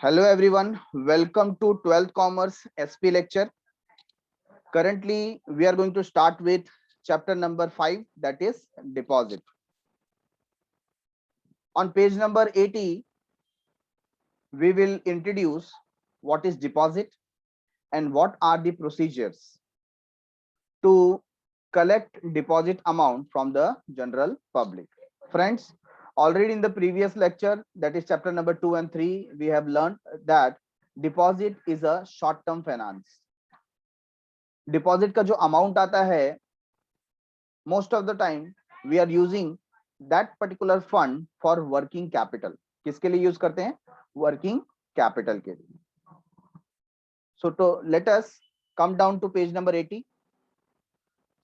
Hello everyone, welcome to 12th Commerce SP lecture. Currently, we are going to start with chapter number 5, that is deposit. On page number 80, we will introduce what is deposit and what are the procedures to collect deposit amount from the general public. Friends, already in the previous lecture, that is chapter number 2 and 3, we have learned that deposit is a short-term finance. Deposit का जो amount आता है most of the time we are using that particular fund for working capital. किसके लिए use करते हैं? Working capital के लिए. सो तो let us come down to page number 80,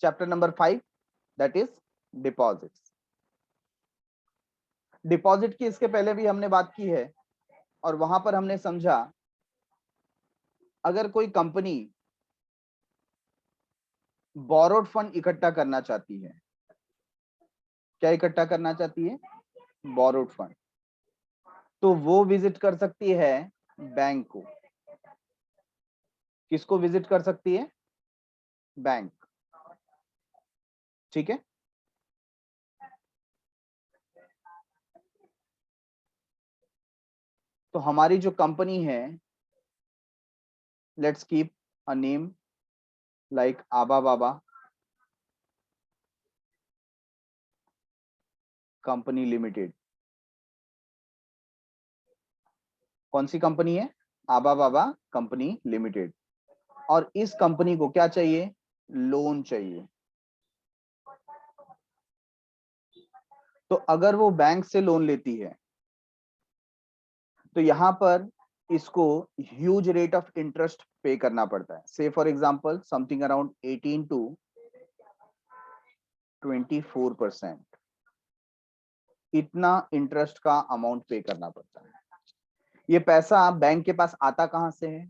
chapter number 5, that is deposits. Deposit की इसके पहले भी हमने बात की है और वहां पर हमने समझा अगर कोई कंपनी बोरोड फंड इकट्ठा करना चाहती है. क्या इकट्ठा करना चाहती है? Borrowed fund. तो वो विजिट कर सकती है बैंक को. किसको विजिट कर सकती है? बैंक. ठीक है. तो हमारी जो कंपनी है, let's keep a name like आबा बाबा कंपनी लिमिटेड. कौन सी कंपनी है? आबा बाबा कंपनी लिमिटेड. और इस कंपनी को क्या चाहिए? लोन चाहिए. तो अगर वो बैंक से लोन लेती है तो यहां पर इसको ह्यूज रेट ऑफ इंटरेस्ट पे करना पड़ता है. से for example something around 18 to 24%. इतना इंटरेस्ट का अमाउंट पे करना पड़ता है. ये पैसा बैंक के पास आता कहां से है?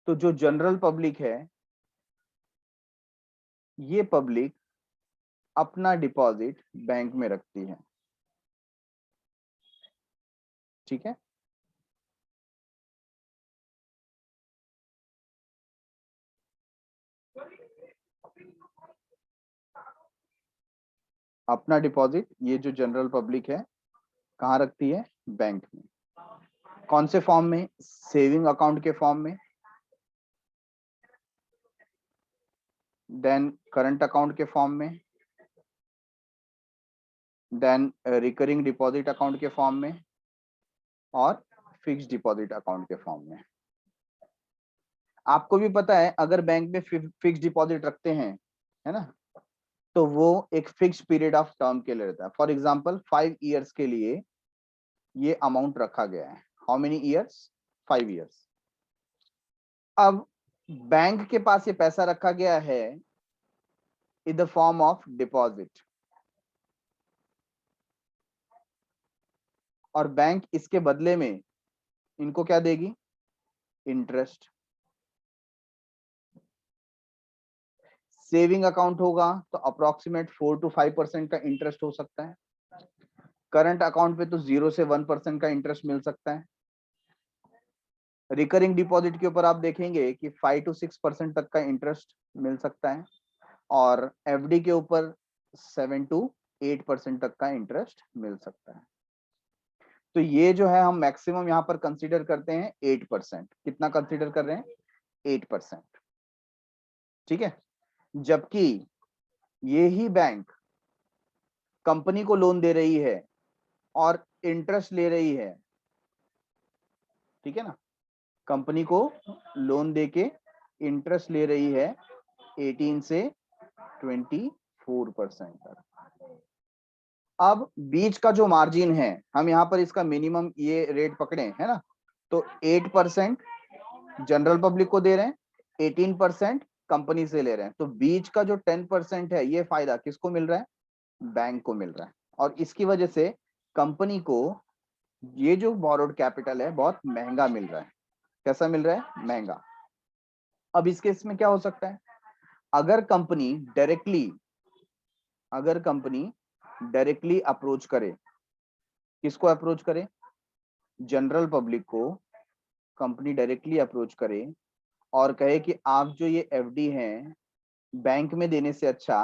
तो जो जनरल पब्लिक है, ये पब्लिक अपना डिपॉजिट बैंक में रखती है. ठीक है. अपना डिपॉजिट ये जो जनरल पब्लिक है कहाँ रखती है? बैंक में. कौन से फॉर्म में? सेविंग अकाउंट के फॉर्म में, देन करंट अकाउंट के फॉर्म में, देन रिकरिंग डिपॉजिट अकाउंट के फॉर्म में और फिक्स्ड डिपॉजिट अकाउंट के फॉर्म में. आपको भी पता है अगर बैंक में फिक्स्ड डिपॉजिट रखते हैं, है ना, तो वो एक फिक्स पीरियड ऑफ टर्म के लिए रहता है. फॉर एग्जांपल 5 इयर्स के लिए ये अमाउंट रखा गया है. How many years? 5 इयर्स. अब बैंक के पास ये पैसा रखा गया है in the form of deposit, और बैंक इसके बदले में इनको क्या देगी? इंटरेस्ट. सेविंग अकाउंट होगा तो अप्रोक्सीमेट 4 to 5% का इंटरेस्ट हो सकता है. करंट अकाउंट पे तो 0 से 1% का इंटरेस्ट मिल सकता है. रिकरिंग डिपॉजिट के ऊपर आप देखेंगे कि 5 to 6% तक का इंटरेस्ट मिल सकता है और एफडी के ऊपर 7 to 8% तक का इंटरेस्ट मिल सकता है. तो ये जो है हम मैक्सिमम यहाँ पर कंसीडर करते हैं 8%. कितना कंसीडर कर रहे हैं? 8%. ठीक है. जबकि ये ही बैंक कंपनी को लोन दे रही है और इंटरेस्ट ले रही है. ठीक है ना. कंपनी को लोन देके इंटरेस्ट ले रही है 18 से 24% तक. अब बीच का जो मार्जिन है, हम यहाँ पर इसका मिनिमम ये रेट पकड़े, है ना, तो 8% जनरल पब्लिक को दे रहे हैं, 18% कंपनी से ले रहे हैं. तो बीच का जो 10% है, ये फायदा किसको मिल रहा है? बैंक को मिल रहा है. और इसकी वजह से कंपनी को ये जो बोरोड कैपिटल है बहुत महंगा मिल रहा है. कैसा मिल रहा है? महंगा. अब इस केस में क्या हो सकता है? अगर कंपनी डायरेक्टली अप्रोच करे, किसको अप्रोच करे? जनरल पब्लिक को कंपनी डायरेक्टली अप्रोच करे और कहे कि आप जो ये एफडी हैं बैंक में देने से अच्छा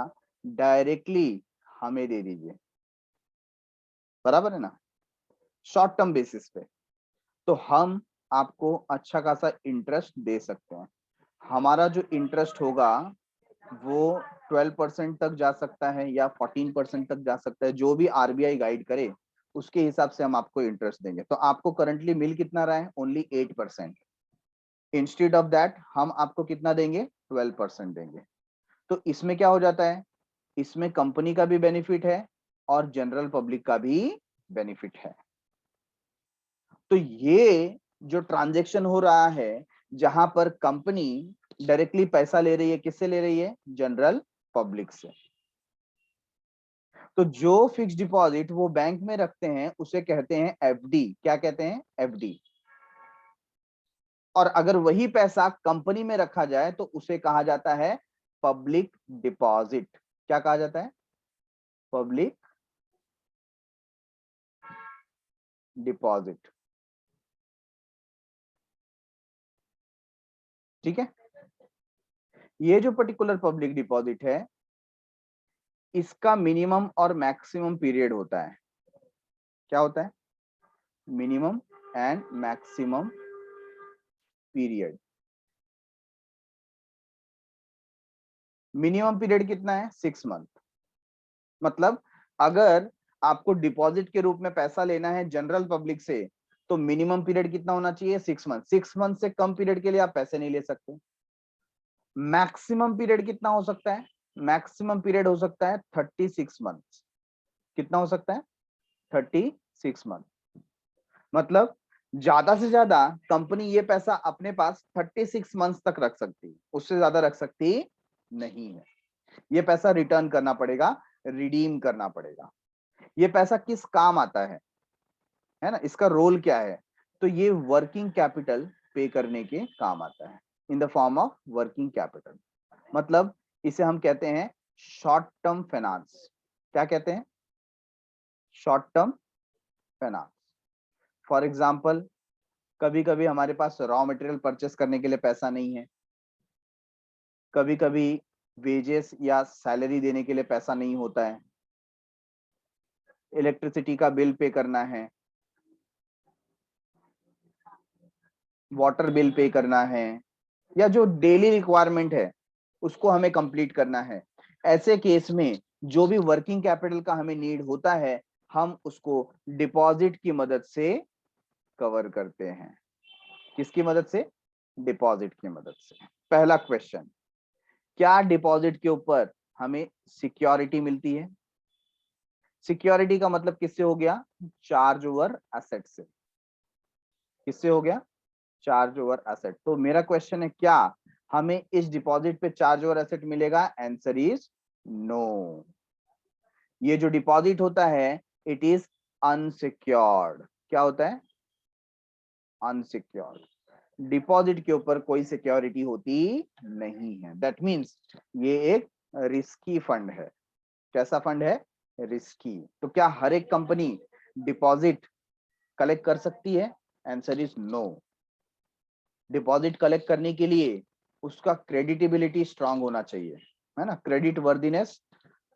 डायरेक्टली हमें दे दीजिए, बराबर है ना, शॉर्ट टर्म बेसिस पे, तो हम आपको अच्छा खासा इंटरेस्ट दे सकते हैं। हमारा जो इंटरेस्ट होगा वो 12% तक जा सकता है या 14% तक जा सकता है, जो भी आरबीआई गाइड करे उसके हिसाब से हम आपको इंटरेस्ट देंगे। तो आपको करंटली मिल कितना रहा है, ओनली 8%। इंस्टेड ऑफ दैट हम आपको कितना देंगे, 12% देंगे। तो इसमें क्या हो जाता है, इसमें कंपनी का भी बेनिफिट है और जनरल पब्लिक का भी बेनिफिट है। तो ये जो ट्रांजैक्शन हो रहा है जहां पर कंपनी डायरेक्टली पैसा ले रही है, किससे ले रही है, जनरल पब्लिक से। तो जो फिक्स डिपॉजिट वो बैंक में रखते हैं उसे कहते हैं एफडी। क्या कहते हैं, एफडी। और अगर वही पैसा कंपनी में रखा जाए तो उसे कहा जाता है पब्लिक डिपॉजिट। क्या कहा जाता है, पब्लिक डिपॉजिट। ठीक है, ये जो पर्टिकुलर पब्लिक डिपॉजिट है इसका मिनिमम और मैक्सिमम पीरियड होता है। क्या होता है, minimum and maximum period. Minimum period कितना है, 6 मंथ। मतलब अगर आपको डिपॉजिट के रूप में पैसा लेना है जनरल पब्लिक से तो मिनिमम पीरियड कितना होना चाहिए, 6 मंथ। 6 मंथ से कम पीरियड के लिए आप पैसे नहीं ले सकते। मैक्सिमम पीरियड कितना हो सकता है, मैक्सिमम पीरियड हो सकता है 36 मंथ। कितना हो सकता है, 36 मंथ। मतलब ज्यादा से ज्यादा कंपनी ये पैसा अपने पास 36 मंथ तक रख सकती है, उससे ज्यादा रख सकती नहीं है। ये पैसा रिटर्न करना पड़ेगा, रिडीम करना पड़ेगा। ये पैसा किस काम आता है ना, इसका रोल क्या है, तो ये वर्किंग कैपिटल पे करने के काम आता है, in the form of working capital. मतलब इसे हम कहते हैं शॉर्ट टर्म फाइनेंस। क्या कहते हैं, short term finance. For example कभी कभी हमारे पास रॉ मटेरियल परचेस करने के लिए पैसा नहीं है, कभी कभी वेजेस या सैलरी देने के लिए पैसा नहीं होता है, इलेक्ट्रिसिटी का बिल पे करना है, वाटर बिल पे करना है, या जो डेली रिक्वायरमेंट है उसको हमें कंप्लीट करना है। ऐसे केस में जो भी वर्किंग कैपिटल का हमें नीड होता है हम उसको डिपॉजिट की मदद से कवर करते हैं। किसकी मदद से, डिपॉजिट की मदद से। पहला क्वेश्चन, क्या डिपॉजिट के ऊपर हमें सिक्योरिटी मिलती है। सिक्योरिटी का मतलब किससे हो गया, चार्ज ओवर एसेट से। किससे हो गया, चार्ज ओवर एसेट। तो मेरा क्वेश्चन है, क्या हमें इस डिपॉजिट पे चार्ज ओवर एसेट मिलेगा, आंसर इज नो। ये जो डिपॉजिट होता है इट इज अनसिक्योर्ड। क्या होता है, अनसिक्योर्ड। डिपॉजिट के ऊपर कोई सिक्योरिटी होती नहीं है। दैट मीन्स ये एक रिस्की फंड है। कैसा फंड है, रिस्की। तो क्या हर एक कंपनी डिपॉजिट कलेक्ट कर सकती है, answer is no. Deposit collect करने के लिए उसका क्रेडिटेबिलिटी स्ट्रांग होना चाहिए, है ना, क्रेडिट वर्दीनेस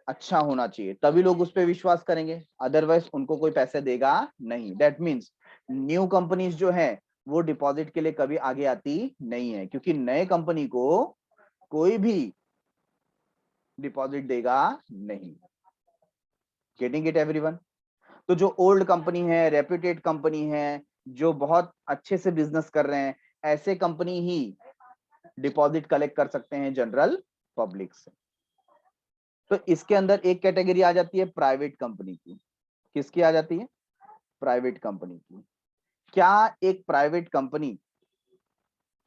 अच्छा होना चाहिए, तभी लोग उस पर विश्वास करेंगे, अदरवाइज उनको कोई पैसे देगा नहीं। दैट मीन्स न्यू कंपनीज जो है वो डिपॉजिट के लिए कभी आगे आती नहीं है, क्योंकि नए कंपनी को कोई भी डिपॉजिट देगा नहीं। Getting it everyone. तो जो ओल्ड कंपनी है, रेप्यूटेड कंपनी है, जो बहुत अच्छे से बिजनेस कर रहे हैं, ऐसे कंपनी ही डिपॉजिट कलेक्ट कर सकते हैं जनरल पब्लिक से। तो इसके अंदर एक कैटेगरी आ जाती है प्राइवेट कंपनी की। किसकी आ जाती है, प्राइवेट कंपनी की। क्या एक प्राइवेट कंपनी,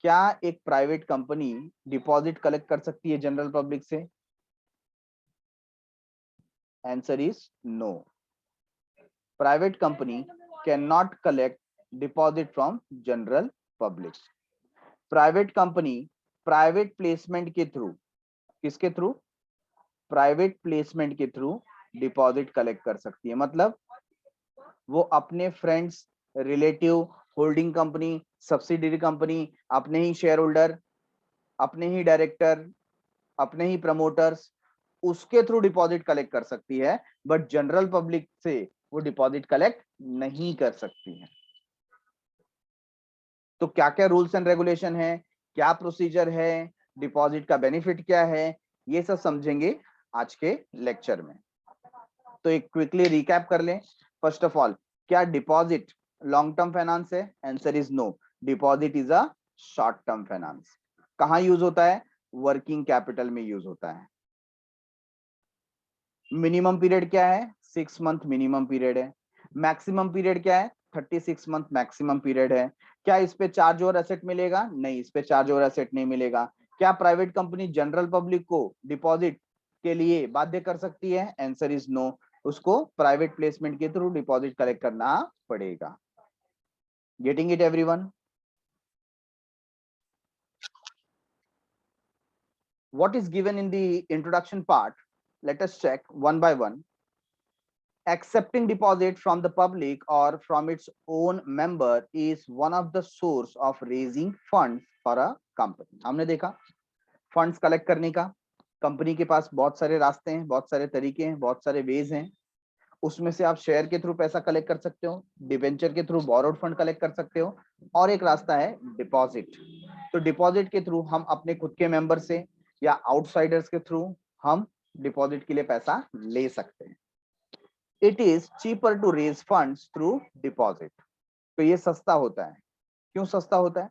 क्या एक प्राइवेट कंपनी डिपॉजिट कलेक्ट कर सकती है जनरल पब्लिक से, answer is no. Private company can not collect deposit from general public. Private company private placement के थ्रू, किसके थ्रू, प्राइवेट प्लेसमेंट के थ्रू डिपॉजिट कलेक्ट कर सकती है। मतलब वो अपने friends, relative, holding company, subsidiary company, अपने ही शेयर होल्डर, अपने ही डायरेक्टर, अपने ही प्रमोटर्स, उसके थ्रू डिपॉजिट कलेक्ट कर सकती है, बट जनरल पब्लिक से वो डिपॉजिट कलेक्ट नहीं कर सकती है। तो क्या क्या रूल्स एंड रेगुलेशन है, क्या प्रोसीजर है, डिपॉजिट का बेनिफिट क्या है, ये सब समझेंगे आज के लेक्चर में। तो एक क्विकली रिकैप कर लें। फर्स्ट ऑफ ऑल, क्या डिपॉजिट लॉन्ग टर्म फाइनेंस है? Answer is no, deposit is a short term finance. कहां यूज होता है? वर्किंग कैपिटल में यूज होता है। मिनिमम पीरियड क्या है? 6 मंथ मिनिमम पीरियड है। मैक्सिमम पीरियड क्या है? 36 मंथ मैक्सिमम पीरियड है। क्या इस पे चार्ज और एसेट मिलेगा? नहीं, इस पे चार्ज और एसेट नहीं मिलेगा। क्या प्राइवेट कंपनी जनरल पब्लिक को डिपॉजिट के लिए बाध्य कर सकती है? आंसर इज नो, उसको प्राइवेट प्लेसमेंट के थ्रू डिपॉजिट कलेक्ट करना पड़ेगा। Getting it everyone? What is given in the introduction part? Let us check one by one. Accepting deposit from the public or from its own member is one of the source of raising funds for a company. हमने देखा funds collect करने का company के पास बहुत सारे रास्ते हैं, बहुत सारे तरीके हैं, बहुत सारे वेज हैं। उसमें से आप शेयर के थ्रू पैसा कलेक्ट कर सकते हो, डिबेंचर के थ्रू बोरोड फंड कलेक्ट कर सकते हो, और एक रास्ता है डिपॉजिट। तो डिपॉजिट के थ्रू हम अपने खुद के मेंबर से या आउटसाइडर्स के थ्रू हम डिपॉजिट के लिए पैसा ले सकते हैं। It is cheaper to raise funds through deposit. तो ये सस्ता होता है। क्यों सस्ता होता है?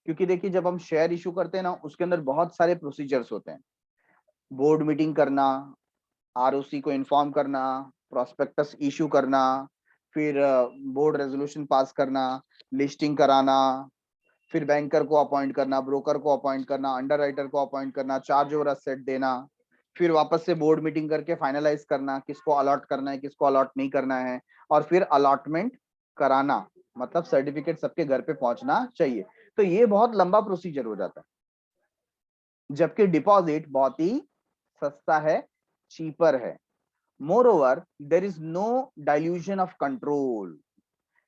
क्योंकि देखिए, जब हम शेयर इशू करते हैं ना, उसके अंदर बहुत सारे प्रोसीजर्स होते हैं। बोर्ड मीटिंग करना, आरओसी को इन्फॉर्म करना, प्रोस्पेक्टस इशू करना, फिर बोर्ड रेजोल्यूशन पास करना, लिस्टिंग कराना, फिर बैंकर को अपॉइंट करना, ब्रोकर को अपॉइंट करना, अंडरराइटर को अपॉइंट करना, चार्ज ओवर एसेट देना, फिर वापस से बोर्ड मीटिंग करके फाइनलाइज करना किसको अलॉट करना है, किसको अलॉट नहीं करना है, और फिर अलॉटमेंट कराना, मतलब सर्टिफिकेट सबके घर पे पहुंचना चाहिए। तो ये बहुत लंबा प्रोसीजर हो जाता है, जबकि डिपॉजिट बहुत ही सस्ता है, चीपर है। Moreover, there is no dilution of control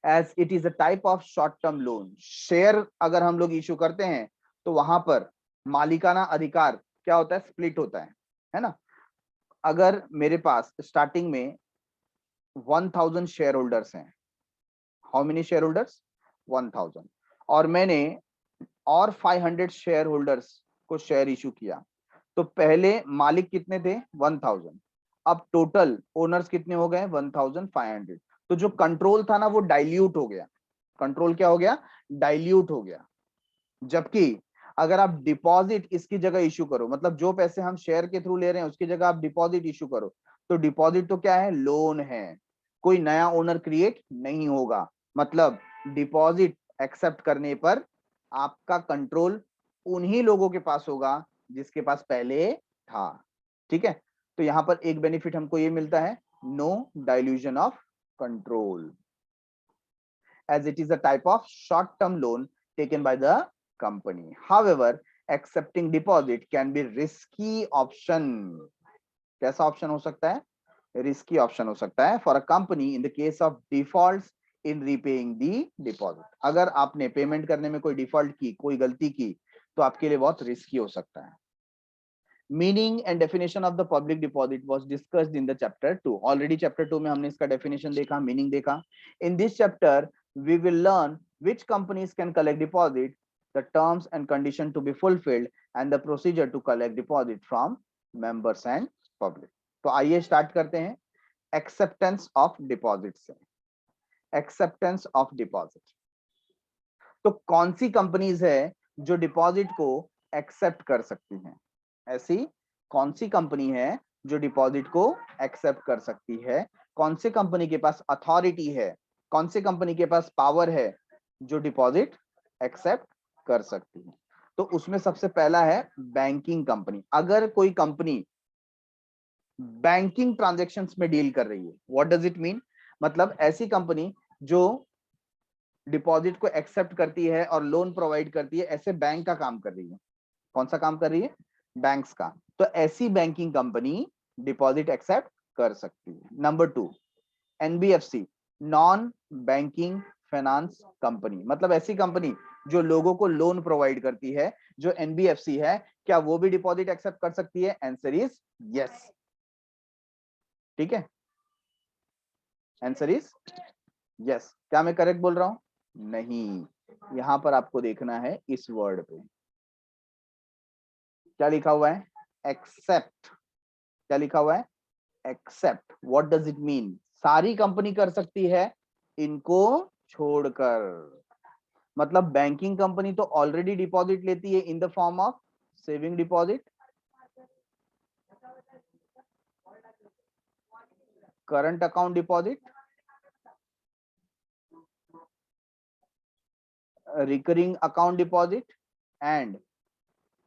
as it is a type of short term loan. Share अगर हम लोग इशू करते हैं तो वहां पर मालिकाना अधिकार क्या होता है? स्प्लिट होता है ना। अगर मेरे पास स्टार्टिंग में 1000 शेयर होल्डर्स हैं, हाउ मेनी शेयर होल्डर्स? 1000, और मैंने और 500 शेयर होल्डर्स को शेयर इशू किया, तो पहले मालिक कितने थे? 1000। अब टोटल ओनर्स कितने हो गए? 1500। तो जो कंट्रोल था ना, वो डाइल्यूट हो गया। कंट्रोल क्या हो गया? डाइल्यूट हो गया। जबकि अगर आप डिपॉजिट इसकी जगह इशू करो, मतलब जो पैसे हम शेयर के थ्रू ले रहे हैं उसकी जगह आप डिपॉजिट इशू करो, तो डिपॉजिट तो क्या है? लोन है, कोई नया ओनर क्रिएट नहीं होगा। मतलब डिपॉजिट एक्सेप्ट करने पर आपका कंट्रोल उन्हीं लोगों के पास होगा जिसके पास पहले था। ठीक है, तो यहां पर एक बेनिफिट हमको ये मिलता है, no dilution of control, as it is a type of short-term loan taken by the company. However, accepting deposit can be risky option. कैसा ऑप्शन हो सकता है? रिस्की ऑप्शन हो सकता है for a company in the case of defaults in repaying the deposit. अगर आपने payment करने में कोई डिफॉल्ट की, कोई गलती की, तो आपके लिए बहुत रिस्की हो सकता है। Meaning and definition of the public deposit was discussed in the chapter 2। Already chapter 2 में हमने इसका डेफिनेशन देखा, मीनिंग देखा। In this chapter we will learn which companies can collect deposit, the terms and condition to be fulfilled, and the procedure to collect deposit from members and public. तो आइए start करते हैं acceptance of deposit से। Acceptance of deposit, तो कौन सी companies है जो deposit को एक्सेप्ट कर सकती हैं? ऐसी कौन सी कंपनी है जो डिपॉजिट को एक्सेप्ट कर सकती है? कौन से कंपनी के पास अथॉरिटी है, कौन से कंपनी के पास पावर है जो डिपॉजिट एक्सेप्ट कर सकती है? तो उसमें सबसे पहला है बैंकिंग कंपनी। अगर कोई कंपनी बैंकिंग ट्रांजैक्शंस में डील कर रही है, व्हाट डज इट मीन? मतलब ऐसी कंपनी जो डिपॉजिट को एक्सेप्ट करती है और लोन प्रोवाइड करती है, ऐसे बैंक का काम कर रही है। कौन सा काम कर रही है? बैंक्स का। तो ऐसी बैंकिंग कंपनी डिपॉजिट एक्सेप्ट कर सकती है। Number 2, NBFC, non banking finance company, मतलब ऐसी कंपनी जो लोगों को लोन प्रोवाइड करती है, जो एनबीएफसी है, क्या वो भी डिपॉजिट एक्सेप्ट कर सकती है? Answer is yes. ठीक है, आंसर इज यस। क्या मैं करेक्ट बोल रहा हूं? नहीं, यहां पर आपको देखना है इस वर्ड पे क्या लिखा हुआ है, एक्सेप्ट। क्या लिखा हुआ है? Except. What does it mean? सारी कंपनी कर सकती है इनको छोड़कर। मतलब बैंकिंग कंपनी तो ऑलरेडी डिपॉजिट लेती है in the form of saving deposit, current account deposit, recurring account deposit and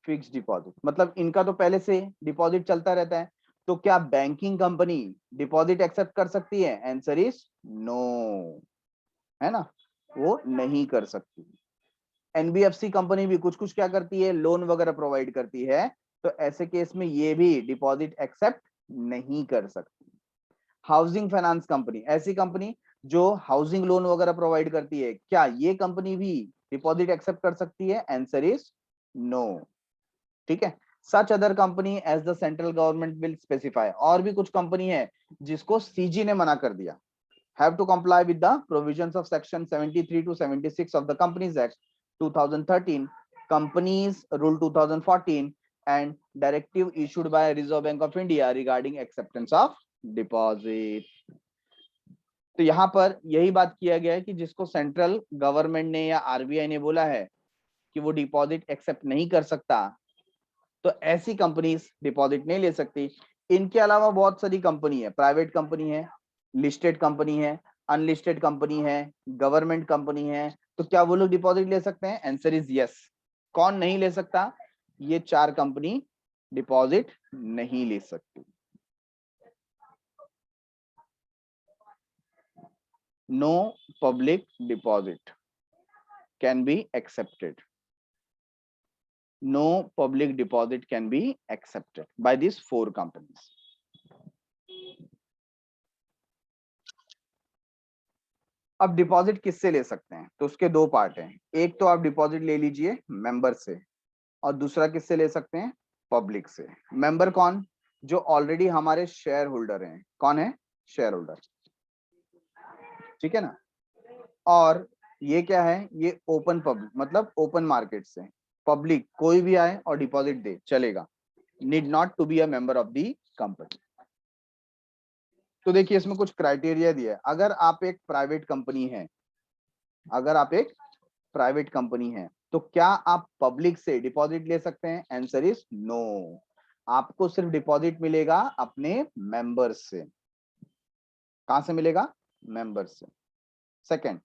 fixed deposit. मतलब इनका तो पहले से डिपॉजिट चलता रहता है। तो क्या बैंकिंग कंपनी डिपॉजिट एक्सेप्ट कर सकती है? आंसर इज नो, है ना, वो नहीं कर सकती। एनबीएफसी कंपनी भी कुछ कुछ क्या करती है, लोन वगैरह प्रोवाइड करती है, तो ऐसे केस में ये भी डिपॉजिट एक्सेप्ट नहीं कर सकती। हाउसिंग फाइनेंस कंपनी, ऐसी कंपनी जो हाउसिंग लोन वगैरह प्रोवाइड करती है, क्या ये कंपनी भी डिपॉजिट एक्सेप्ट कर सकती है? Answer is no. ठीक है, such other company as the central government will specify, और भी कुछ कंपनी है जिसको सीजी ने मना कर दिया, have to comply with the provisions of section 73 to 76 of the Companies Act 2013, Companies Rule 2014, and directive issued by Reserve Bank of India regarding acceptance of deposit. तो यहाँ पर यही बात किया गया है कि जिसको सेंट्रल गवर्नमेंट ने या आरबीआई ने बोला है कि वो डिपॉजिट एक्सेप्ट नहीं कर सकता, तो ऐसी कंपनीज डिपॉजिट नहीं ले सकती। इनके अलावा बहुत सारी कंपनी है, प्राइवेट कंपनी है, लिस्टेड कंपनी है, अनलिस्टेड कंपनी है, गवर्नमेंट कंपनी है, तो क्या वो लोग डिपॉजिट ले सकते हैं? Answer is yes. कौन नहीं ले सकता? ये चार कंपनी डिपॉजिट नहीं ले सकती। No public deposit can be accepted. No public deposit can be accepted by these four companies. अब डिपॉजिट किससे ले सकते हैं? तो उसके दो पार्ट हैं। एक तो आप डिपॉजिट ले लीजिए मेंबर से, और दूसरा किससे ले सकते हैं? पब्लिक से। मेंबर कौन? जो ऑलरेडी हमारे शेयर होल्डर हैं। कौन है? Share holder. ठीक है ना। और ये क्या है? ये ओपन पब्लिक, मतलब ओपन मार्केट से पब्लिक कोई भी आए और डिपॉजिट दे चलेगा, need not to be a member of the company. तो देखिए इसमें कुछ क्राइटेरिया दिया है। अगर आप एक प्राइवेट कंपनी है, अगर आप एक प्राइवेट कंपनी है, तो क्या आप पब्लिक से डिपॉजिट ले सकते हैं? Answer is no. आपको सिर्फ डिपॉजिट मिलेगा अपने मेंबर्स से। कहां से मिलेगा? मेंबर्स से। Second,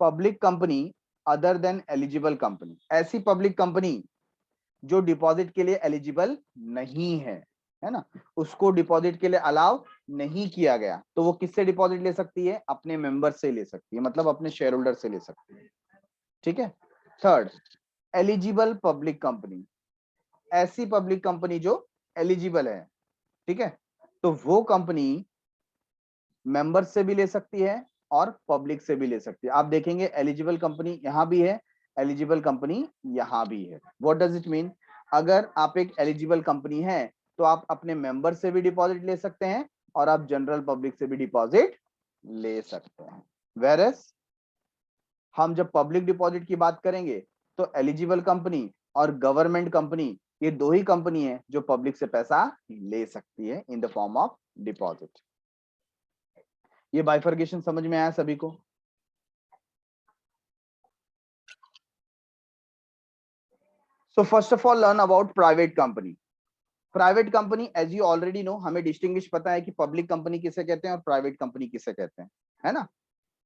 public company other than eligible company, ऐसी पब्लिक कंपनी जो डिपॉजिट के लिए एलिजिबल नहीं है ना, उसको डिपॉजिट के लिए अलाउ नहीं किया गया, तो वो किससे डिपॉजिट ले सकती है? अपने मेंबर से ले सकती है, मतलब अपने शेयर होल्डर से ले सकती है। ठीक है। थर्ड, एलिजिबल पब्लिक कंपनी, ऐसी पब्लिक कंपनी जो एलिजिबल है, ठीक है, तो वो कंपनी मेंबर से भी ले सकती है और पब्लिक से भी ले सकती है। आप देखेंगे एलिजिबल कंपनी यहां भी है, एलिजिबल कंपनी यहां भी है। What does it mean? अगर आप एक एलिजिबल कंपनी है तो आप अपने मेंबर से भी डिपॉजिट ले सकते हैं और आप जनरल पब्लिक से भी डिपॉजिट ले सकते हैं। वेरएस हम जब पब्लिक डिपॉजिट की बात करेंगे तो एलिजिबल कंपनी और गवर्नमेंट कंपनी, ये दो ही कंपनी है जो पब्लिक से पैसा ले सकती है in the form of deposit. ये बाइफर्केशन समझ में आया सभी को? So first of all learn about private company. Private company as you already know, हमें डिस्टिंग्विश पता है कि पब्लिक कंपनी किसे कहते हैं और प्राइवेट कंपनी किसे कहते हैं, है ना।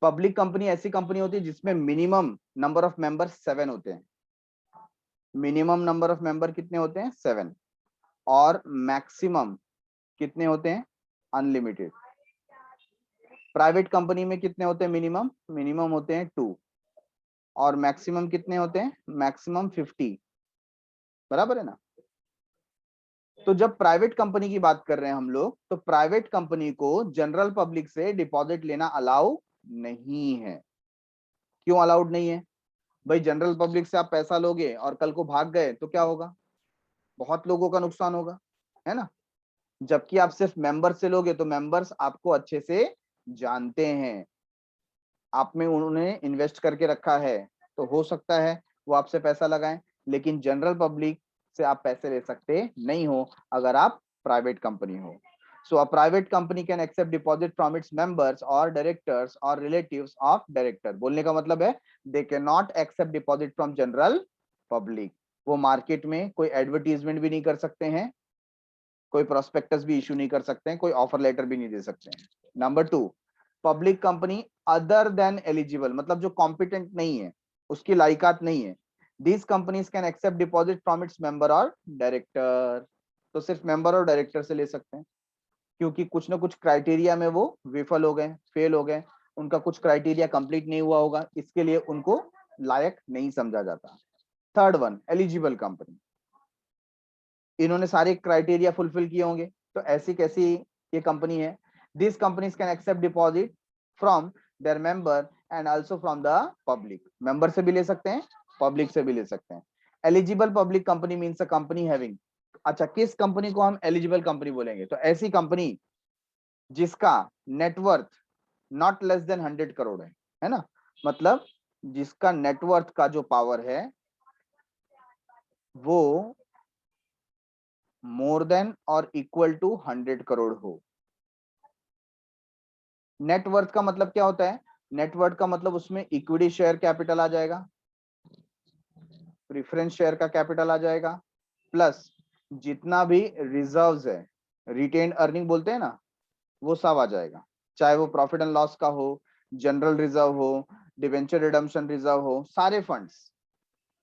पब्लिक कंपनी ऐसी कंपनी होती है जिसमें मिनिमम नंबर ऑफ मेंबर 7 होते हैं। मिनिमम नंबर ऑफ मेंबर कितने होते हैं? 7। और मैक्सिमम कितने होते हैं? अनलिमिटेड। प्राइवेट कंपनी में कितने होते हैं मिनिमम? मिनिमम होते हैं 2। और मैक्सिमम कितने होते हैं? मैक्सिमम 50। बराबर है ना। तो जब प्राइवेट कंपनी की बात कर रहे हैं हम लोग, तो प्राइवेट कंपनी को जनरल पब्लिक से डिपॉजिट लेना अलाउ नहीं है। क्यों अलाउड नहीं है? भाई जनरल पब्लिक से आप पैसा लोगे और कल को भाग गए तो क्या होगा? बहुत लोगों का नुकसान होगा, है ना। जबकि आप सिर्फ मेंबर से लोगे तो मेंबर्स आपको अच्छे से जानते हैं, आप में उन्होंने इन्वेस्ट करके रखा है, तो हो सकता है वो आपसे पैसा लगाएं। लेकिन जनरल पब्लिक से आप पैसे ले सकते नहीं हो अगर आप प्राइवेट कंपनी हो। So a private company can accept deposit from its members और डायरेक्टर्स और रिलेटिव्स ऑफ डायरेक्टर। बोलने का मतलब है they can not accept deposit from general public. वो मार्केट में कोई एडवर्टीजमेंट भी नहीं कर सकते हैं, कोई प्रोस्पेक्टस भी इशू नहीं कर सकते हैं, कोई ऑफर लेटर भी नहीं दे सकते हैं। Number 2, public company other than eligible, मतलब जो कॉम्पिटेंट नहीं है, उसकी लायकात नहीं है, these companies can accept deposit from its member और डायरेक्टर। तो सिर्फ मेंबर और डायरेक्टर से ले सकते हैं, क्योंकि कुछ ना कुछ क्राइटेरिया में वो विफल हो गए, फेल हो गए, उनका कुछ क्राइटेरिया कंप्लीट नहीं हुआ होगा, इसके लिए उनको लायक नहीं समझा जाता। थर्ड वन, एलिजिबल कंपनी, इन्होंने सारे क्राइटेरिया फुलफिल किए होंगे, तो ऐसी कैसी ये कंपनी है? This companies can accept deposit from their member and also from the public. Member से भी ले सकते हैं, पब्लिक से भी ले सकते हैं। Eligible public company means a company having, अच्छा किस कंपनी को हम एलिजिबल कंपनी बोलेंगे? तो ऐसी कंपनी जिसका net worth not less then 100 crore है ना, मतलब जिसका नेटवर्थ का जो पावर है वो मोर देन और इक्वल टू 100 करोड़ हो। नेटवर्थ का मतलब क्या होता है? नेटवर्थ का मतलब उसमें इक्विटी शेयर कैपिटल आ जाएगा, प्रेफरेंस शेयर का कैपिटल आ जाएगा, प्लस जितना भी रिजर्व्स है, रिटेन्ड अर्निंग बोलते हैं ना, वो सब आ जाएगा, चाहे वो प्रॉफिट एंड लॉस का हो, जनरल रिजर्व हो, डिवेंचर रिडम्पशन रिजर्व हो, सारे फंड्स,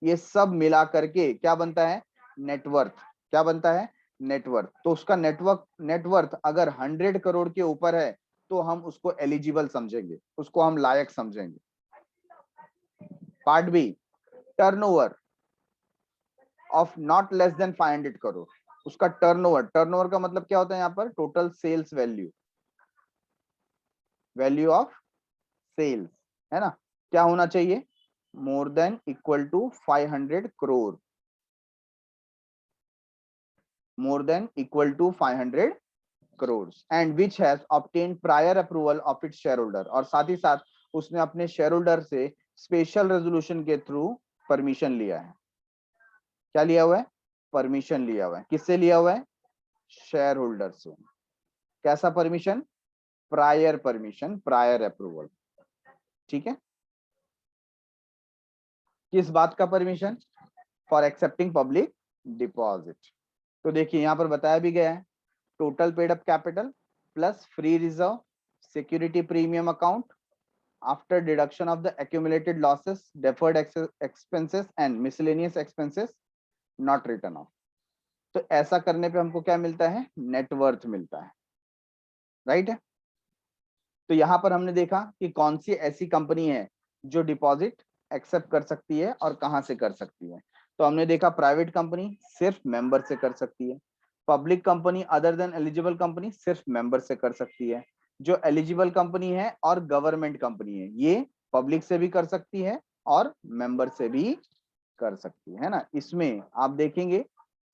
ये सब मिला करके क्या बनता है? नेटवर्थ। क्या बनता है? नेटवर्थ। तो उसका नेटवर्थ अगर 100 करोड़ के ऊपर है तो हम उसको एलिजिबल समझेंगे, उसको हम लायक समझेंगे। Part B, turnover of not less than 500 crore. उसका टर्नओवर का मतलब क्या होता है? यहाँ पर total sales value, value of sales, है ना, क्या होना चाहिए? More than equal to 500 crore, more than equal to 500 crores and which has obtained prior approval of its shareholder, और साथ ही साथ उसने अपने शेयर होल्डर से स्पेशल रेजोल्यूशन के थ्रू परमिशन लिया है। क्या लिया हुआ है? परमिशन लिया हुआ है। किससे लिया हुआ है? शेयर होल्डर से। कैसा permission? Prior permission, prior approval. ठीक है, किस बात का permission? For accepting public deposit. तो देखिए यहां पर बताया भी गया है, total paid up capital plus free reserve, security premium account, after deduction of the accumulated losses, deferred expenses and miscellaneous expenses not written off। तो ऐसा करने पे हमको क्या मिलता है? नेटवर्थ मिलता है, राइट है। तो यहां पर हमने देखा कि कौन सी ऐसी कंपनी है जो डिपॉजिट एक्सेप्ट कर सकती है और कहां से कर सकती है। तो हमने देखा प्राइवेट कंपनी सिर्फ मेंबर से कर सकती है, public company other than eligible company सिर्फ मेंबर से कर सकती है, जो एलिजिबल कंपनी है और गवर्नमेंट कंपनी है ये पब्लिक से भी कर सकती है और मेंबर से भी कर सकती है ना। इसमें आप देखेंगे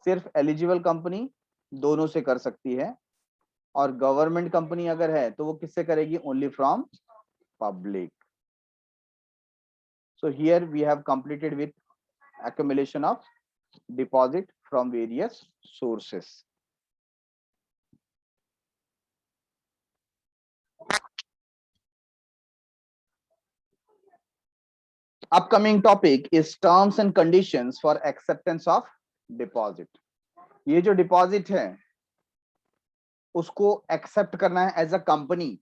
सिर्फ एलिजिबल कंपनी दोनों से कर सकती है, और गवर्नमेंट कंपनी अगर है तो वो किससे करेगी? Only from public. So here we have completed with accumulation of deposit from various sources. Upcoming topic is terms and conditions for acceptance of deposit. ये जो डिपॉजिट है उसको एक्सेप्ट करना है एज अ कंपनी।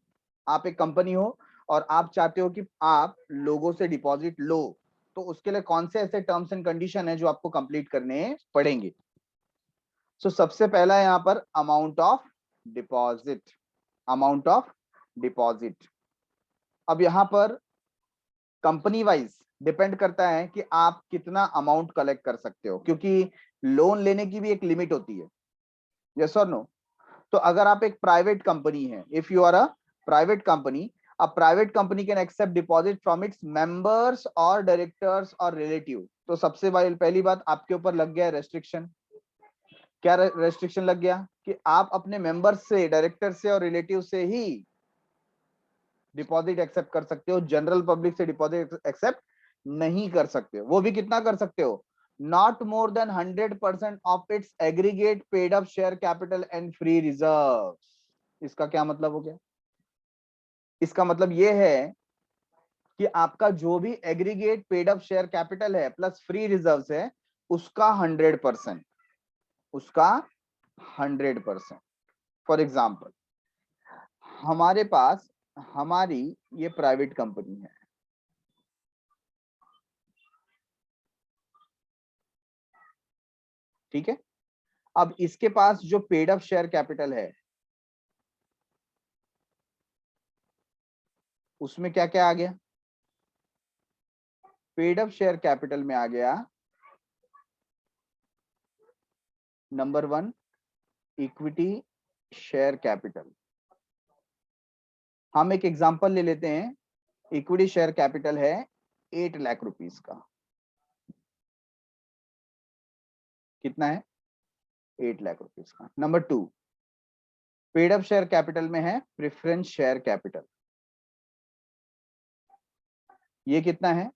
आप एक कंपनी हो और आप चाहते हो कि आप लोगों से डिपॉजिट लो, तो उसके लिए कौन से ऐसे टर्म्स एंड कंडीशन है जो आपको कंप्लीट करने पड़ेंगे? सो सबसे पहला है यहाँ पर amount of deposit, amount of deposit. अब यहाँ पर कंपनी वाइज डिपेंड करता है कि आप कितना अमाउंट कलेक्ट कर सकते हो, क्योंकि लोन लेने की भी एक लिमिट होती है, यस और नो। तो अगर आप एक प्राइवेट कंपनी है, if you are a private company, a private company can accept deposit from its members और डायरेक्टर्स और रिलेटिव। तो सबसे पहली बात आपके ऊपर लग गया रेस्ट्रिक्शन। क्या रेस्ट्रिक्शन लग गया कि आप अपने मेंबर्स से, डायरेक्टर से और रिलेटिव से ही डिपॉजिट एक्सेप्ट कर सकते हो, जनरल पब्लिक से डिपॉजिट एक्सेप्ट नहीं कर सकते हो। वो भी कितना कर सकते हो, not more than 100% of its aggregate paid up share capital and free reserve. इसका क्या मतलब हो गया, इसका मतलब ये है कि आपका जो भी aggregate paid up share capital है प्लस फ्री रिजर्व्स है, उसका 100%, उसका 100%। फॉर एग्जाम्पल, हमारे पास हमारी ये प्राइवेट कंपनी है, ठीक है। अब इसके पास जो पेड अप शेयर कैपिटल है उसमें क्या क्या आ गया, पेड अप शेयर कैपिटल में आ गया नंबर 1 इक्विटी शेयर कैपिटल। हम एक एग्जांपल ले लेते हैं, इक्विटी शेयर कैपिटल है 8 लाख रुपीस का। कितना है, 8 लाख रुपीस का। Number 2 paid up share capital में है प्रेफरेंस शेयर कैपिटल। ये कितना है,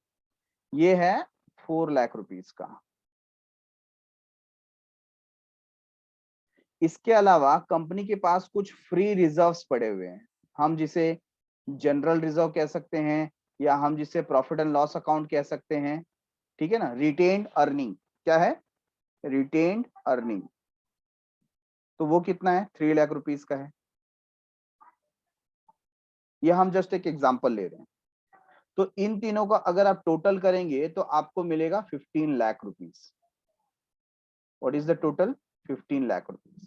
ये है 4 लाख रुपीस का। इसके अलावा कंपनी के पास कुछ फ्री रिजर्व्स पड़े हुए हैं, हम जिसे जनरल रिजर्व कह सकते हैं या हम जिसे प्रॉफिट एंड लॉस अकाउंट कह सकते हैं, ठीक है ना। रिटेन्ड अर्निंग क्या है, रिटेन्ड अर्निंग, तो वो कितना है, 3 लाख रुपीस का है। ये हम जस्ट एक एग्जांपल ले रहे हैं। तो इन तीनों का अगर आप टोटल करेंगे तो आपको मिलेगा 15 lakh rupees. What is the total, 15 lakh rupees.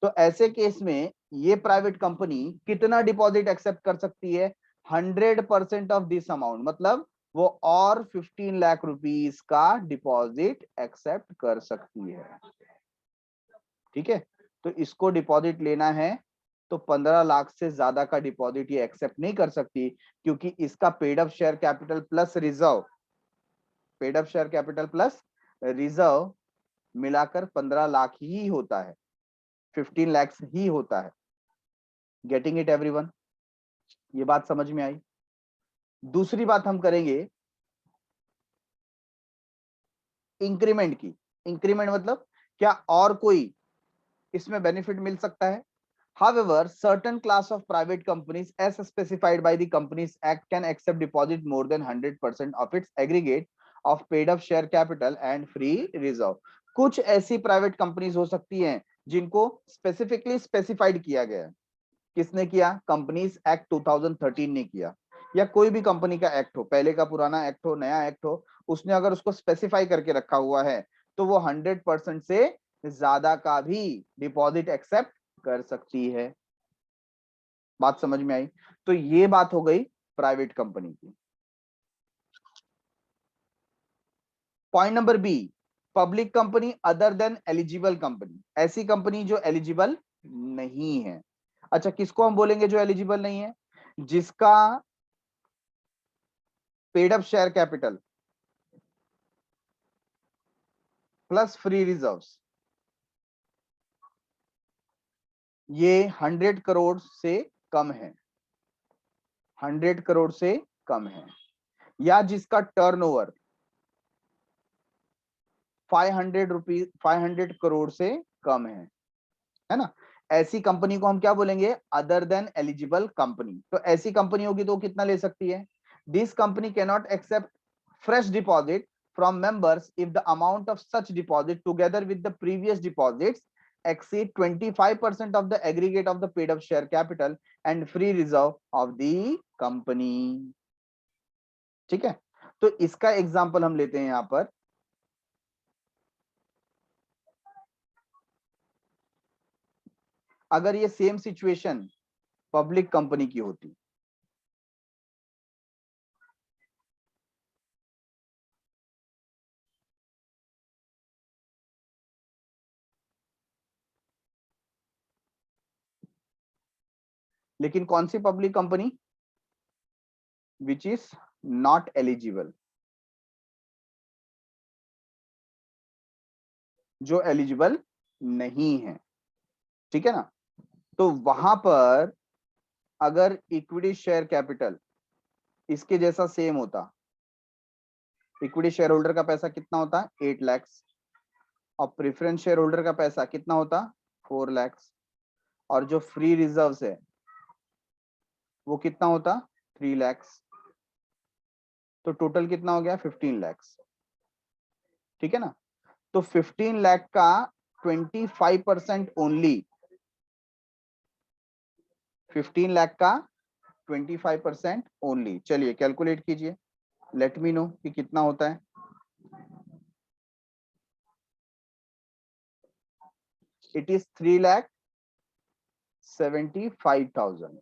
तो ऐसे केस में ये प्राइवेट कंपनी कितना डिपॉजिट एक्सेप्ट कर सकती है, 100% ऑफ दिस अमाउंट, मतलब वो और 15 लाख रुपीस का डिपॉजिट एक्सेप्ट कर सकती है, ठीक है। तो इसको डिपॉजिट लेना है तो 15 लाख से ज्यादा का डिपॉजिट ये एक्सेप्ट नहीं कर सकती, क्योंकि इसका paid up share capital plus reserve, paid up share capital plus reserve मिलाकर 15 लाख ही होता है, 15 लाख ही होता है। गेटिंग इट एवरीवन, ये बात समझ में आई। दूसरी बात हम करेंगे इंक्रीमेंट की। इंक्रीमेंट मतलब क्या और कोई इसमें बेनिफिट मिल सकता है। However, certain class of private companies as specified by the Companies Act can accept deposit more than 100% of its aggregate of paid up share capital and free reserve। कुछ ऐसी प्राइवेट कंपनीज हो सकती हैं जिनको specifically specified किया गया है। किसने किया, कंपनीज एक्ट 2013 ने किया, या कोई भी कंपनी का एक्ट हो, पहले का पुराना एक्ट हो नया एक्ट हो, उसने अगर उसको स्पेसिफाई करके रखा हुआ है तो वो 100% से ज्यादा का भी डिपॉजिट एक्सेप्ट कर सकती है। बात समझ में आई। तो ये बात हो गई प्राइवेट कंपनी की। Point number B, public company other than eligible company, ऐसी कंपनी जो एलिजिबल नहीं है। अच्छा, किसको हम बोलेंगे जो एलिजिबल नहीं है, जिसका paid up share capital plus free reserves ये 100 करोड़ से कम है, 100 करोड़ से कम है, या जिसका टर्नओवर 500 करोड़ से कम है ना। ऐसी कंपनी को हम क्या बोलेंगे, अदर देन एलिजिबल कंपनी। तो ऐसी कंपनी होगी तो कितना ले सकती है, this company can not accept fresh deposit from members if the amount of such deposit together with the previous deposits exceed 25% of the aggregate of the paid up share capital and free reserve of the company। ठीक है, तो इसका example हम लेते हैं यहां पर। अगर ये सेम सिचुएशन पब्लिक कंपनी की होती, लेकिन कौन सी public company, which is not eligible, जो एलिजिबल नहीं है, ठीक है ना। तो वहां पर अगर इक्विटी शेयर कैपिटल इसके जैसा सेम होता, इक्विटी शेयर होल्डर का पैसा कितना होता है 8 लाख, और प्रेफरेंस शेयर होल्डर का पैसा कितना होता 4 लाख, और जो फ्री रिजर्व्स है वो कितना होता 3 लाख, तो टोटल कितना हो गया 15 लाख, ठीक है ना। तो 15 लाख का 25% ओनली, 15 लाख का 25% ओनली, चलिए कैलकुलेट कीजिए, लेट मी नो कि कितना होता है। इट इज 3,75,000,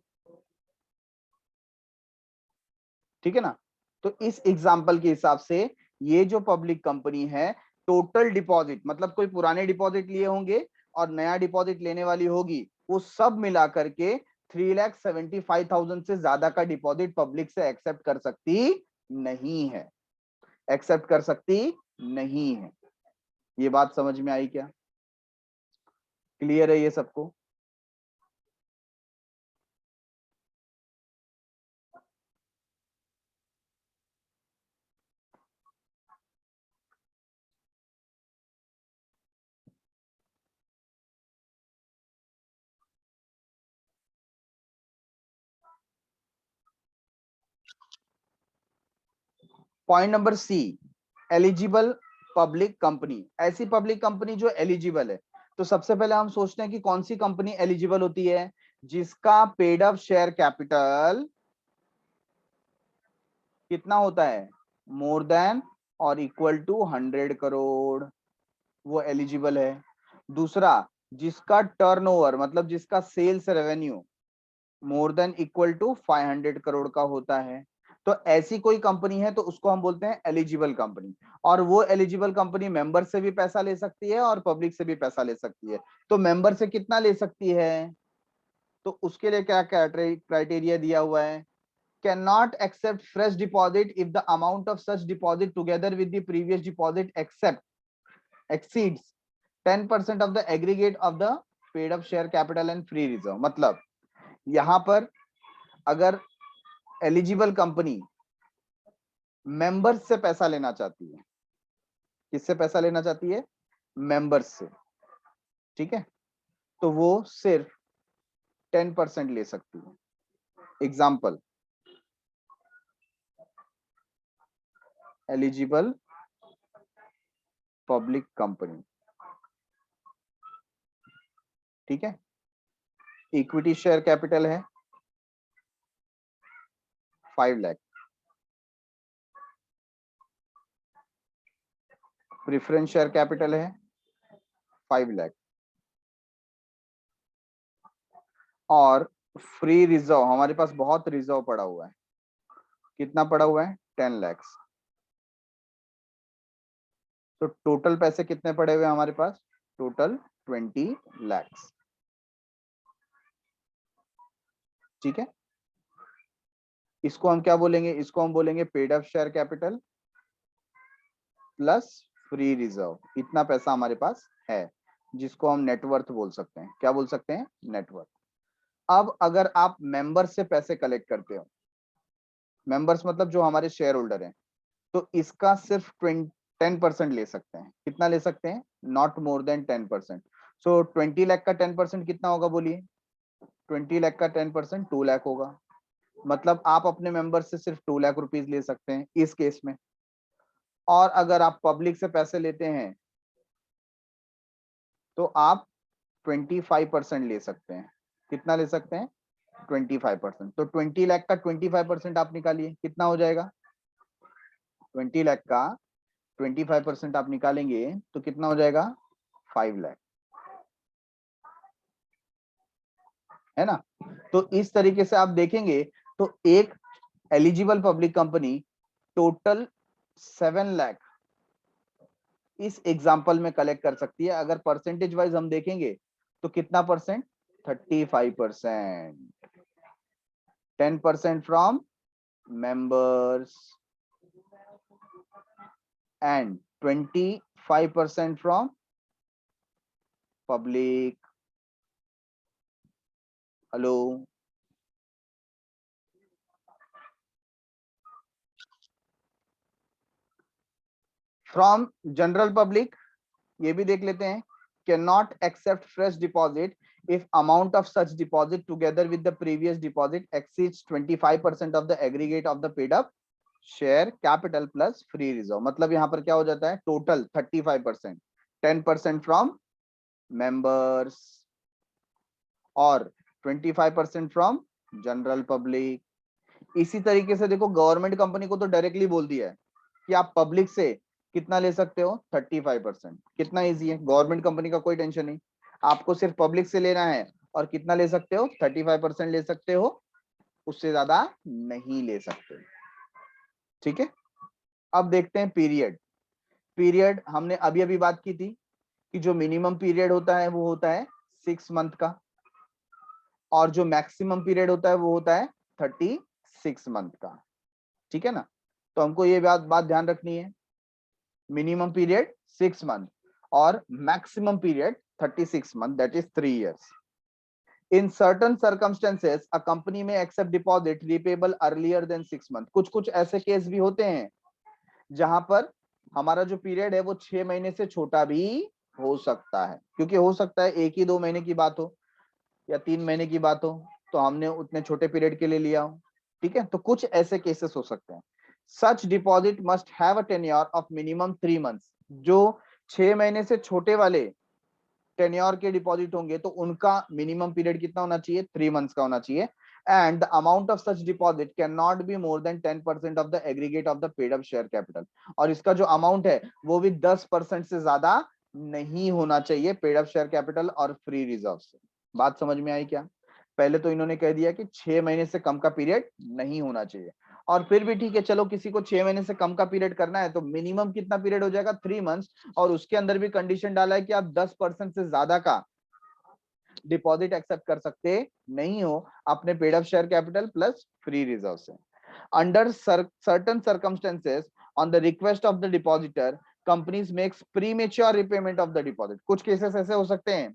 ठीक है ना। तो इस एग्जाम्पल के हिसाब से ये जो पब्लिक कंपनी है, टोटल डिपॉजिट मतलब कोई पुराने डिपॉजिट लिए होंगे और नया डिपॉजिट लेने वाली होगी, वो सब मिला करके 3,75,000 से ज्यादा का डिपॉजिट पब्लिक से एक्सेप्ट कर सकती नहीं है, एक्सेप्ट कर सकती नहीं है। ये बात समझ में आई क्या? क्लियर है ये सबको? Point number C, eligible public company, ऐसी पब्लिक कंपनी जो एलिजिबल है। तो सबसे पहले हम सोचते हैं कि कौन सी कंपनी एलिजिबल होती है, जिसका पेड अप शेयर कैपिटल कितना होता है मोर देन और इक्वल टू 100 करोड़, वो एलिजिबल है। दूसरा, जिसका टर्नओवर मतलब जिसका sales revenue more than equal to 500 crore का होता है। तो ऐसी कोई कंपनी है तो उसको हम बोलते हैं एलिजिबल कंपनी। और वो एलिजिबल कंपनी मेंबर से भी पैसा ले सकती है और पब्लिक से भी पैसा ले सकती है। तो मेंबर से कितना ले सकती है, तो उसके लिए क्या क्राइटेरिया दिया हुआ है, can not accept fresh deposit if the amount of such deposit together with the previous deposit except exceeds 10% of the aggregate of the paid up share capital and free reserve. मतलब यहां पर अगर eligible company members से पैसा लेना चाहती है, किससे पैसा लेना चाहती है, मेंबर्स से, ठीक है, तो वो सिर्फ 10% ले सकती है। एग्जाम्पल, एलिजिबल पब्लिक कंपनी, ठीक है, इक्विटी शेयर कैपिटल है 5 लाख, प्रेफरेंस शेयर कैपिटल है 5 लाख, और फ्री रिजर्व हमारे पास बहुत रिजर्व पड़ा हुआ है, कितना पड़ा हुआ है 10 लाख। तो टोटल पैसे कितने पड़े हुए हैं हमारे पास, टोटल 20 लाख, ठीक है। इसको हम क्या बोलेंगे, इसको हम बोलेंगे paid up share capital plus free reserve. इतना पैसा हमारे पास है, जिसको हम नेटवर्थ बोल सकते हैं। क्या बोल सकते हैं, नेटवर्थ। अब अगर आप मेंबर से पैसे कलेक्ट करते हो, मेंबर्स मतलब जो हमारे शेयर होल्डर हैं, तो इसका सिर्फ 10% ले सकते हैं। कितना ले सकते हैं, नॉट मोर देन 10%। सो 20 लाख का 10% कितना होगा बोलिए, 20 लाख का 10% 2 लाख होगा। मतलब आप अपने मेंबर से सिर्फ 2 लाख रुपीज ले सकते हैं इस केस में। और अगर आप पब्लिक से पैसे लेते हैं तो आप 25% ले सकते हैं। कितना ले सकते हैं, 25%। तो 20 लाख का 25% आप निकालिए, कितना हो जाएगा, 20 लाख का 25% आप निकालेंगे तो कितना हो जाएगा 5 लाख, है ना। तो इस तरीके से आप देखेंगे तो एक eligible public company total 7 lakh इस एग्जाम्पल में कलेक्ट कर सकती है। अगर परसेंटेज वाइज हम देखेंगे तो कितना percent, 35%, 10% from members and 25% from public. Hello. From general public, ये भी देख लेते हैं. Cannot accept fresh deposit if amount of such deposit together with the previous deposit exceeds 25% of the aggregate of the paid up share capital plus free reserve. मतलब यहाँ पर क्या हो जाता है, टोटल 35%, 10% फ्रॉम मेंबर्स और 25% फ्रॉम जनरल पब्लिक. इसी तरीके से देखो, गवर्नमेंट कंपनी को तो डायरेक्टली बोल दिया है कि आप पब्लिक से कितना ले सकते हो, 35%. कितना इजी है, गवर्नमेंट कंपनी का कोई टेंशन नहीं. आपको सिर्फ पब्लिक से लेना है और कितना ले सकते हो, 35% ले सकते हो, उससे ज्यादा नहीं ले सकते. ठीक है. अब देखते हैं पीरियड. पीरियड हमने अभी अभी बात की थी कि जो मिनिमम पीरियड होता है वो होता है 6 मंथ का, और जो मैक्सिमम पीरियड होता है वो होता है 36 मंथ का. ठीक है ना. तो हमको ये बात ध्यान रखनी है, मिनिमम पीरियड 6 मंथ और maximum period 36 month, that is 3 years. In certain circumstances, a company may accept deposit repayable earlier than 6 months. कुछ ऐसे केस भी होते हैं जहां पर हमारा जो पीरियड है वो 6 महीने से छोटा भी हो सकता है, क्योंकि हो सकता है 1 ही 2 महीने की बात हो या 3 महीने की बात हो, तो हमने उतने छोटे पीरियड के लिए लिया हो. ठीक है. तो कुछ ऐसे केसेस हो सकते हैं. Such deposit must have a tenure of minimum 3 months. जो 6 महीने से छोटे वाले टेन्योर के डिपॉजिट होंगे तो उनका मिनिमम पीरियड कितना होना चाहिए, 3 months का होना चाहिए. And the amount of such deposit cannot be more than 10% of the aggregate of the paid up share capital. और इसका जो अमाउंट है वो भी 10% से ज्यादा नहीं होना चाहिए पेड अप शेयर कैपिटल और फ्री रिजर्व से. बात समझ में आई क्या? पहले तो इन्होंने कह दिया कि 6 महीने से कम का पीरियड नहीं होना चाहिए, और फिर भी ठीक है, चलो किसी को 6 महीने से कम का पीरियड करना है तो मिनिमम कितना पीरियड हो जाएगा, 3 months, और उसके अंदर भी कंडीशन डाला है कि आप 10% से ज्यादा का डिपॉजिट एक्सेप्ट कर सकते नहीं हो अपने paid up share capital plus free reserve से. Under certain circumstances on the request of the depositor, companies makes premature repayment of the deposit. कुछ केसेस ऐसे हो सकते हैं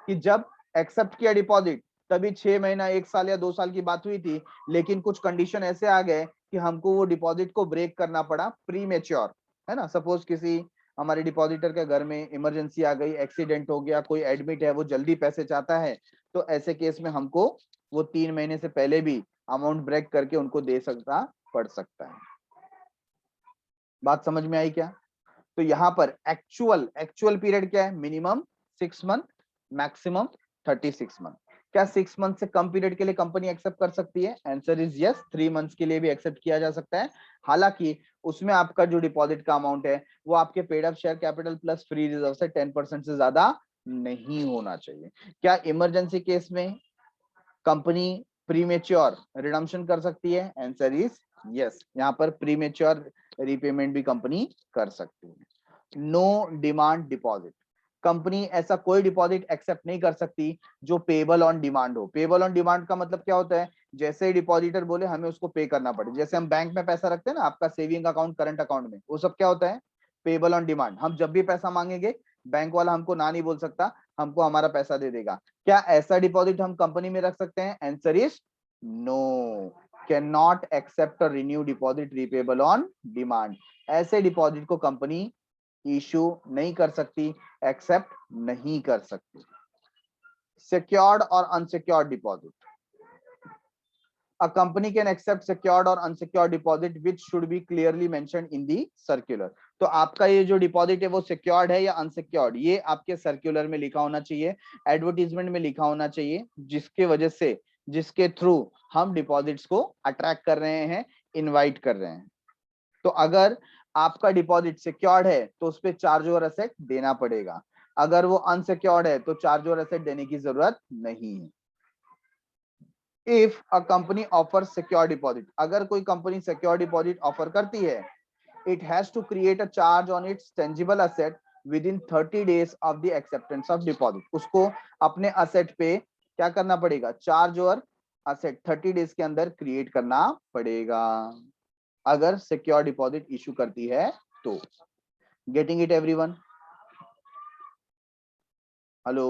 कि जब एक्सेप्ट किया डिपॉजिट तभी 6 महीना 1 साल या 2 साल की बात हुई थी, लेकिन कुछ कंडीशन ऐसे आ गए कि हमको वो डिपॉजिट को ब्रेक करना पड़ा प्रीमेच्योर, है ना. सपोज किसी हमारे डिपॉजिटर के घर में इमरजेंसी आ गई, एक्सीडेंट हो गया, कोई एडमिट है, वो जल्दी पैसे चाहता है, तो ऐसे केस में हमको वो 3 महीने से पहले भी अमाउंट ब्रेक करके उनको दे सकता पड़ सकता है. बात समझ में आई क्या? तो यहाँ पर एक्चुअल पीरियड क्या है, मिनिमम 6 मंथ, मैक्सिमम 36 मंथ. क्या 6 मंथ से कम पीरियड के लिए कंपनी एक्सेप्ट कर सकती है? Answer is yes. 3 मंथ्स के लिए भी एक्सेप्ट किया जा सकता है. हालांकि उसमें आपका जो डिपॉजिट का अमाउंट है वो आपके paid up share capital plus free reserve से 10% से ज्यादा नहीं होना चाहिए. क्या इमरजेंसी केस में कंपनी प्रीमेच्योर रिडम्पशन कर सकती है? Answer is yes. यहाँ पर प्रीमेच्योर रीपेमेंट भी कंपनी कर सकती है. नो डिमांड डिपॉजिट, कंपनी ऐसा कोई डिपॉजिट एक्सेप्ट नहीं कर सकती जो पेबल ऑन डिमांड हो. पेबल ऑन डिमांड का मतलब क्या होता है, जैसे ही डिपॉजिटर बोले हमें उसको पे करना पड़े. जैसे हम बैंक में पैसा रखते हैं ना, आपका सेविंग अकाउंट, करंट अकाउंट में, वो सब क्या होता है, पेबल ऑन डिमांड. हम जब भी पैसा मांगेंगे बैंक वाला हमको ना नहीं बोल सकता, हमको हमारा पैसा दे देगा. क्या ऐसा डिपॉजिट हम कंपनी में रख सकते हैं? Answer is no. Can not accept और renew deposit repayable on demand. ऐसे डिपॉजिट को कंपनी इशू नहीं कर सकती, एक्सेप्ट नहीं कर सकती. सिक्योर्ड और unsecured deposit. A company can accept secured or unsecured deposit which should be clearly mentioned in the circular. तो आपका ये जो डिपॉजिट है वो सिक्योर्ड है या अनसिक्योर्ड, ये आपके सर्कुलर में लिखा होना चाहिए, एडवर्टीजमेंट में लिखा होना चाहिए, जिसके वजह से, जिसके थ्रू हम डिपॉजिट्स को अट्रैक्ट कर रहे हैं, इनवाइट कर रहे हैं. तो अगर आपका डिपॉजिट सिक्योर्ड है तो उस पर चार्ज ओवर एसेट देना पड़ेगा. अगर वो अनसिक्योर्ड है तो चार्ज ओवर एसेट देने की जरूरत नहीं है. If a company offer secure deposit, अगर कोई कंपनी सिक्योर डिपॉजिट ऑफर करती है, it has to create a charge on its tangible asset within 30 days of the acceptance of deposit. उसको अपने असेट पे क्या करना पड़ेगा, चार्ज ओवर असेट 30 डेज के अंदर क्रिएट करना पड़ेगा अगर सिक्योर डिपॉजिट इशू करती है तो। Getting it everyone? हेलो